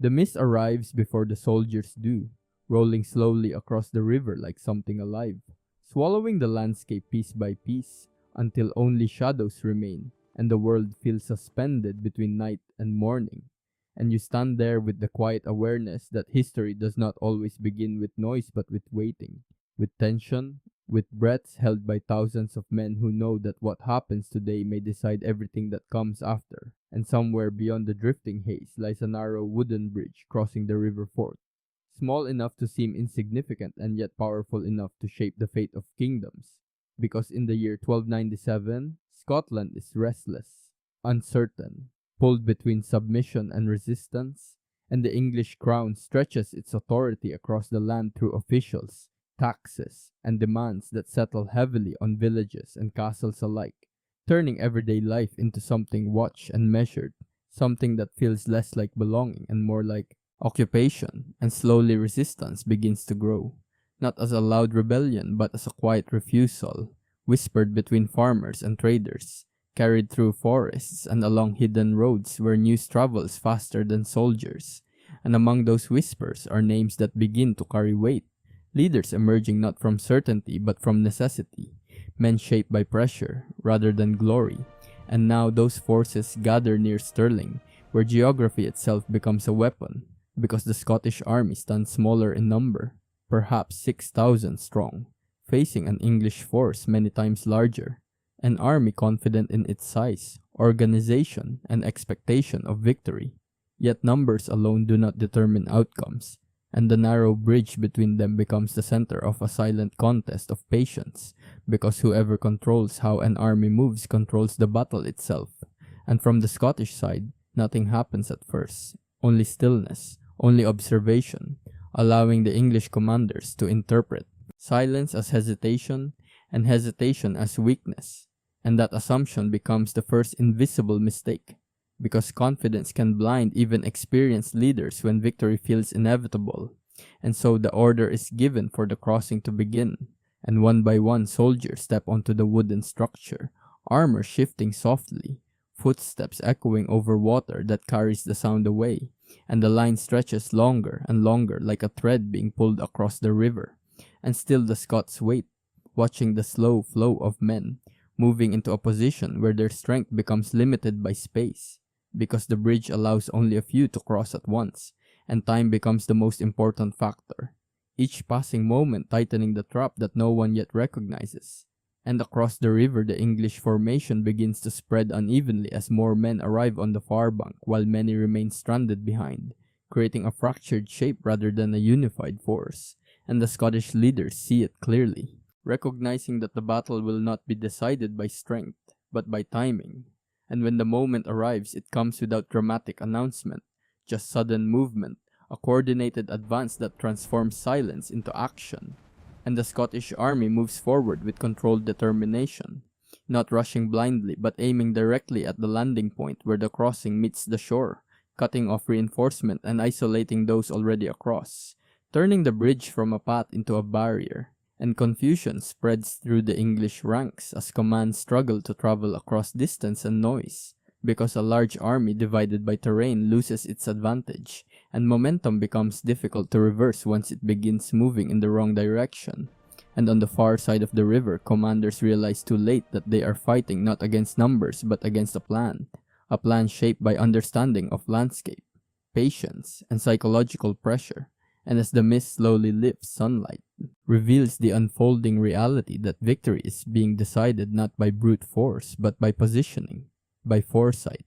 The mist arrives before the soldiers do, rolling slowly across the river like something alive, swallowing the landscape piece by piece until only shadows remain and the world feels suspended between night and morning. And you stand there with the quiet awareness that history does not always begin with noise but with waiting, with tension, with breaths held by thousands of men who know that what happens today may decide everything that comes after. And somewhere beyond the drifting haze lies a narrow wooden bridge crossing the river Forth, small enough to seem insignificant and yet powerful enough to shape the fate of kingdoms. Because in the year 1297, Scotland is restless, uncertain, pulled between submission and resistance, and the English crown stretches its authority across the land through officials, taxes, and demands that settle heavily on villages and castles alike, turning everyday life into something watched and measured, something that feels less like belonging and more like occupation, and slowly resistance begins to grow, not as a loud rebellion but as a quiet refusal, whispered between farmers and traders, carried through forests and along hidden roads where news travels faster than soldiers. And among those whispers are names that begin to carry weight, leaders emerging not from certainty but from necessity, men shaped by pressure rather than glory. And now those forces gather near Stirling, where geography itself becomes a weapon, because the Scottish army stands smaller in number, perhaps 6,000 strong, facing an English force many times larger, an army confident in its size, organization, and expectation of victory. Yet numbers alone do not determine outcomes, and the narrow bridge between them becomes the center of a silent contest of patience, because whoever controls how an army moves controls the battle itself. And from the Scottish side, nothing happens at first, only stillness, only observation, allowing the English commanders to interpret silence as hesitation and hesitation as weakness. And that assumption becomes the first invisible mistake, because confidence can blind even experienced leaders when victory feels inevitable. And so the order is given for the crossing to begin, and one by one soldiers step onto the wooden structure, armor shifting softly, footsteps echoing over water that carries the sound away, and the line stretches longer and longer like a thread being pulled across the river. And still the Scots wait, watching the slow flow of men, moving into a position where their strength becomes limited by space, because the bridge allows only a few to cross at once, and time becomes the most important factor, each passing moment tightening the trap that no one yet recognizes. And across the river the English formation begins to spread unevenly as more men arrive on the far bank while many remain stranded behind, creating a fractured shape rather than a unified force. And the Scottish leaders see it clearly, recognizing that the battle will not be decided by strength, but by timing. And when the moment arrives, it comes without dramatic announcement, just sudden movement, a coordinated advance that transforms silence into action. And the Scottish army moves forward with controlled determination, not rushing blindly but aiming directly at the landing point where the crossing meets the shore, cutting off reinforcement and isolating those already across, turning the bridge from a path into a barrier. And confusion spreads through the English ranks as commands struggle to travel across distance and noise, because a large army divided by terrain loses its advantage, and momentum becomes difficult to reverse once it begins moving in the wrong direction. And on the far side of the river, commanders realize too late that they are fighting not against numbers but against a plan shaped by understanding of landscape, patience, and psychological pressure. And as the mist slowly lifts, sunlight reveals the unfolding reality that victory is being decided not by brute force but by positioning, by foresight,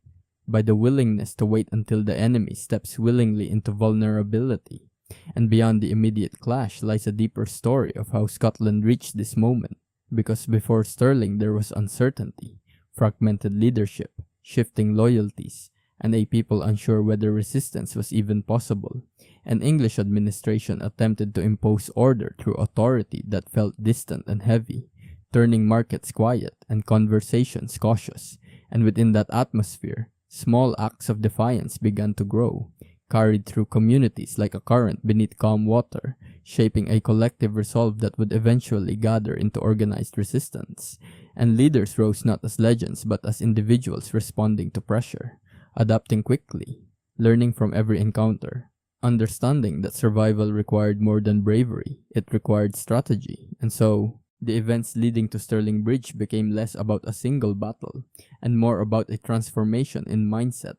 by the willingness to wait until the enemy steps willingly into vulnerability. And beyond the immediate clash lies a deeper story of how Scotland reached this moment, because before Stirling there was uncertainty, fragmented leadership, shifting loyalties, and a people unsure whether resistance was even possible. An English administration attempted to impose order through authority that felt distant and heavy, turning markets quiet and conversations cautious. And within that atmosphere, small acts of defiance began to grow, carried through communities like a current beneath calm water, shaping a collective resolve that would eventually gather into organized resistance. And leaders rose not as legends but as individuals responding to pressure, adapting quickly, learning from every encounter, understanding that survival required more than bravery, it required strategy, and so the events leading to Stirling Bridge became less about a single battle and more about a transformation in mindset,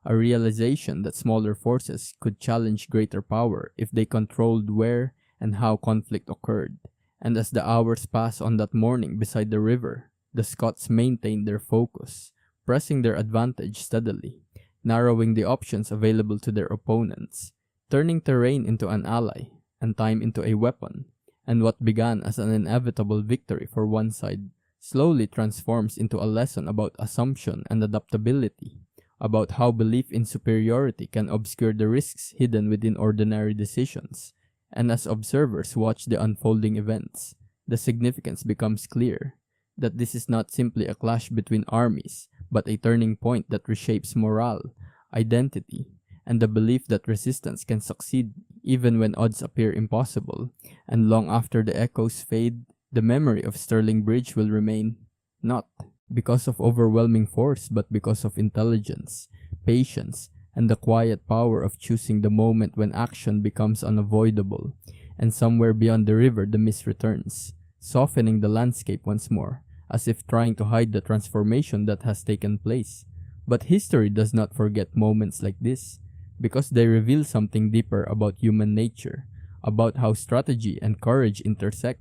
a realization that smaller forces could challenge greater power if they controlled where and how conflict occurred. And as the hours passed on that morning beside the river, the Scots maintained their focus, pressing their advantage steadily, narrowing the options available to their opponents, turning terrain into an ally and time into a weapon, and what began as an inevitable victory for one side slowly transforms into a lesson about assumption and adaptability, about how belief in superiority can obscure the risks hidden within ordinary decisions. And as observers watch the unfolding events, the significance becomes clear that this is not simply a clash between armies, but a turning point that reshapes morale, identity, and the belief that resistance can succeed even when odds appear impossible. And long after the echoes fade, the memory of Stirling Bridge will remain, not because of overwhelming force, but because of intelligence, patience, and the quiet power of choosing the moment when action becomes unavoidable. And somewhere beyond the river the mist returns, softening the landscape once more, as if trying to hide the transformation that has taken place. But history does not forget moments like this, because they reveal something deeper about human nature, about how strategy and courage intersect,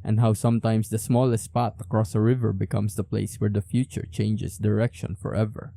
and how sometimes the smallest path across a river becomes the place where the future changes direction forever.